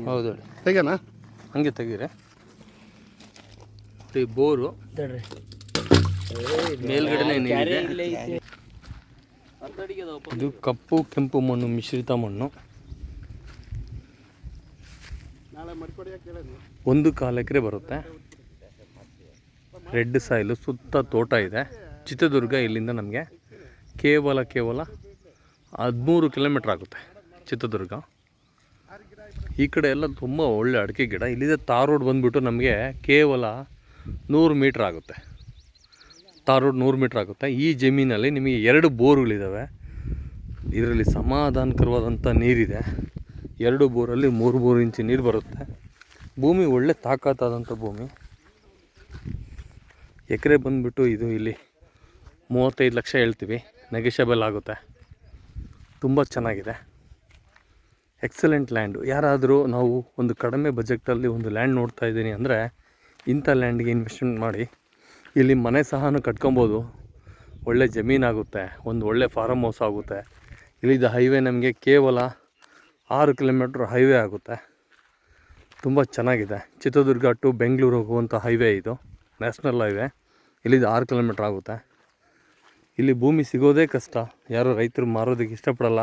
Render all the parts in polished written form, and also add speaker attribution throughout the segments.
Speaker 1: ಹೌದು ತೆಗಣ ಹಂಗೆ ತೆಗೀರಿ. ಬೋರು ಮೇಲ್ಗಡೆ ಇದು ಕಪ್ಪು ಕೆಂಪು ಮಣ್ಣು ಮಿಶ್ರಿತ ಮಣ್ಣು. 1 ಎಕರೆ ಬರುತ್ತೆ. ರೆಡ್ ಸಾಯಿಲು, ಸುತ್ತ ತೋಟ ಇದೆ. ಚಿತ್ರದುರ್ಗ ಇಲ್ಲಿಂದ ನಮಗೆ ಕೇವಲ 13 ಕಿಲೋಮೀಟ್ರ್ ಆಗುತ್ತೆ ಚಿತ್ರದುರ್ಗ. ಈ ಕಡೆ ಎಲ್ಲ ತುಂಬ ಒಳ್ಳೆ ಅಡಿಕೆ ಗಿಡ. ಇಲ್ಲಿಂದ ತಾರ್ ರೋಡ್ ಬಂದುಬಿಟ್ಟು ನಮಗೆ ಕೇವಲ 100 ಮೀಟ್ರ್ ಆಗುತ್ತೆ. ತಾರ್ ರೋಡ್ 100 ಮೀಟ್ರ್ ಆಗುತ್ತೆ. ಈ ಜಮೀನಲ್ಲಿ ನಿಮಗೆ 2 ಬೋರ್ಗಳಿದ್ದಾವೆ. ಇದರಲ್ಲಿ ಸಮಾಧಾನಕರವಾದಂಥ ನೀರಿದೆ. 2 ಬೋರಲ್ಲಿ 3 ಇಂಚು ನೀರು ಬರುತ್ತೆ. ಭೂಮಿ ಒಳ್ಳೆ ತಾಕತ್ತಾದಂಥ ಭೂಮಿ. ಎಕರೆ ಬಂದುಬಿಟ್ಟು ಇದು ಇಲ್ಲಿ 35 ಲಕ್ಷ ಹೇಳ್ತೀವಿ, ನೆಗೆಷಬಲ್ ಆಗುತ್ತೆ. ತುಂಬ ಚೆನ್ನಾಗಿದೆ, ಎಕ್ಸಲೆಂಟ್ ಲ್ಯಾಂಡು. ಯಾರಾದರೂ ನಾವು ಒಂದು ಕಡಿಮೆ ಬಜೆಟಲ್ಲಿ ಒಂದು ಲ್ಯಾಂಡ್ ನೋಡ್ತಾ ಇದ್ದೀನಿ ಅಂದರೆ ಇಂಥ ಲ್ಯಾಂಡ್ಗೆ ಇನ್ವೆಸ್ಟ್ಮೆಂಟ್ ಮಾಡಿ ಇಲ್ಲಿ ಮನೆ ಸಹನೂ ಕಟ್ಕೊಬೋದು. ಒಳ್ಳೆ ಜಮೀನಾಗುತ್ತೆ, ಒಂದು ಒಳ್ಳೆ ಫಾರಮ್ ಹೌಸ್ ಆಗುತ್ತೆ. ಇಲ್ಲಿದ್ದ ಹೈವೇ ನಮಗೆ ಕೇವಲ 6 ಕಿಲೋಮೀಟ್ರ್ ಹೈವೇ ಆಗುತ್ತೆ. ತುಂಬ ಚೆನ್ನಾಗಿದೆ. ಚಿತ್ರದುರ್ಗ ಟು ಬೆಂಗಳೂರು ಹೋಗುವಂಥ ಹೈವೇ ಇದು, ನ್ಯಾಷನಲ್ ಹೈವೇ. ಇಲ್ಲಿದ್ದು 6 ಕಿಲೋಮೀಟ್ರ್ ಆಗುತ್ತೆ. ಇಲ್ಲಿ ಭೂಮಿ ಸಿಗೋದೇ ಕಷ್ಟ. ಯಾರು ರೈತರು ಮಾರೋದಕ್ಕೆ ಇಷ್ಟಪಡಲ್ಲ.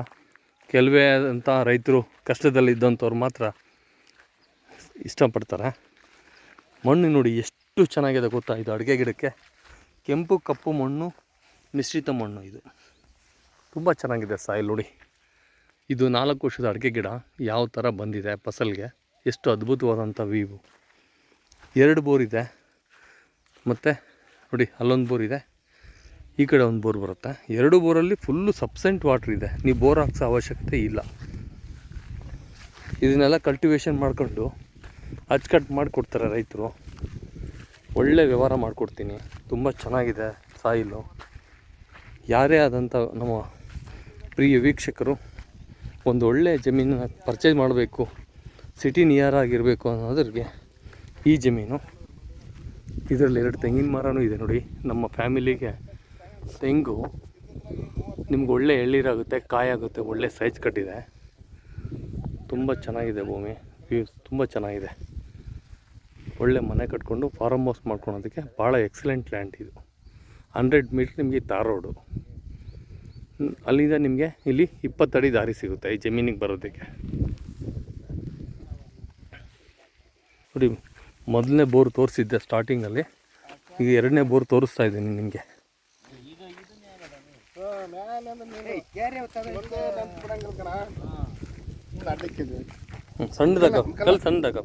Speaker 1: ಕೆಲವೇ ಅಂತ ರೈತರು ಕಷ್ಟದಲ್ಲಿದ್ದಂಥವ್ರು ಮಾತ್ರ ಇಷ್ಟಪಡ್ತಾರೆ. ಮಣ್ಣು ನೋಡಿ ಎಷ್ಟು ಚೆನ್ನಾಗಿದೆ ಗೊತ್ತಾ. ಇದು ಅಡಿಕೆ ಗಿಡಕ್ಕೆ ಕೆಂಪು ಕಪ್ಪು ಮಣ್ಣು ಮಿಶ್ರಿತ ಮಣ್ಣು. ಇದು ತುಂಬ ಚೆನ್ನಾಗಿದೆ ಸಾಯಿಲ್ ನೋಡಿ. ಇದು 4 ವರ್ಷದ ಅಡಿಕೆ ಗಿಡ ಯಾವ ಥರ ಬಂದಿದೆ ಫಸಲ್ಗೆ. ಎಷ್ಟು ಅದ್ಭುತವಾದಂಥ ವೀವು. 2 ಬೋರ್ ಇದೆ. ಮತ್ತು ನೋಡಿ ಅಲ್ಲೊಂದು ಬೋರ್ ಇದೆ, ಈ ಕಡೆ ಒಂದು ಬೋರ್ ಬರುತ್ತೆ. 2 ಬೋರಲ್ಲಿ ಫುಲ್ಲು ಸಬ್ಸೆಂಟ್ ವಾಟ್ರ್ ಇದೆ. ನೀವು ಬೋರ್ ಹಾಕ್ಸೋ ಅವಶ್ಯಕತೆ ಇಲ್ಲ. ಇದನ್ನೆಲ್ಲ ಕಲ್ಟಿವೇಷನ್ ಮಾಡಿಕೊಂಡು ಅಚ್ಚುಕಟ್ಟು ಮಾಡಿಕೊಡ್ತಾರೆ ರೈತರು. ಒಳ್ಳೆ ವ್ಯವಹಾರ ಮಾಡಿಕೊಡ್ತೀನಿ. ತುಂಬ ಚೆನ್ನಾಗಿದೆ ಸಾಯಿಲು. ಯಾರೇ ಆದಂಥ ನಮ್ಮ ಪ್ರಿಯ ವೀಕ್ಷಕರು ಒಂದು ಒಳ್ಳೆಯ ಜಮೀನನ್ನು ಪರ್ಚೇಸ್ ಮಾಡಬೇಕು, ಸಿಟಿ ನಿಯರ್ ಆಗಿರಬೇಕು ಅನ್ನೋದ್ರಿಗೆ ಈ ಜಮೀನು. ಇದರಲ್ಲಿ 2 ತೆಂಗಿನ ಮರನೂ ಇದೆ ನೋಡಿ. ನಮ್ಮ ಫ್ಯಾಮಿಲಿಗೆ ತೆಂಗು ನಿಮ್ಗೆ ಒಳ್ಳೆ ಎಳ್ಳೀರಾಗುತ್ತೆ, ಕಾಯಾಗುತ್ತೆ, ಒಳ್ಳೆ ಸೈಜ್ ಕಟ್ಟಿದೆ. ತುಂಬ ಚೆನ್ನಾಗಿದೆ ಭೂಮಿ, ತುಂಬ ಚೆನ್ನಾಗಿದೆ. ಒಳ್ಳೆ ಮನೆ ಕಟ್ಕೊಂಡು ಫಾರಮ್ ಹೌಸ್ ಮಾಡ್ಕೊಳೋದಕ್ಕೆ ಭಾಳ ಎಕ್ಸಲೆಂಟ್ ಲ್ಯಾಂಡ್ ಇದು. 100 ಮೀಟ್ರ್ ನಿಮಗೆ ತಾರ್ ರೋಡು. ಅಲ್ಲಿಂದ ನಿಮಗೆ ಇಲ್ಲಿ 20 ಅಡಿ ದಾರಿ ಸಿಗುತ್ತೆ ಈ ಜಮೀನಿಗೆ ಬರೋದಕ್ಕೆ. ನೋಡಿ, ಮೊದಲನೇ ಬೋರ್ ತೋರಿಸಿದ್ದೆ ಸ್ಟಾರ್ಟಿಂಗಲ್ಲಿ, ಈಗ 2ನೇ ಬೋರ್ ತೋರಿಸ್ತಾ ಇದ್ದೀನಿ ನಿಮಗೆ. ಸಣ್ಣದಾಗ ಕಲ್ ಸಣ್ಣದಾಗ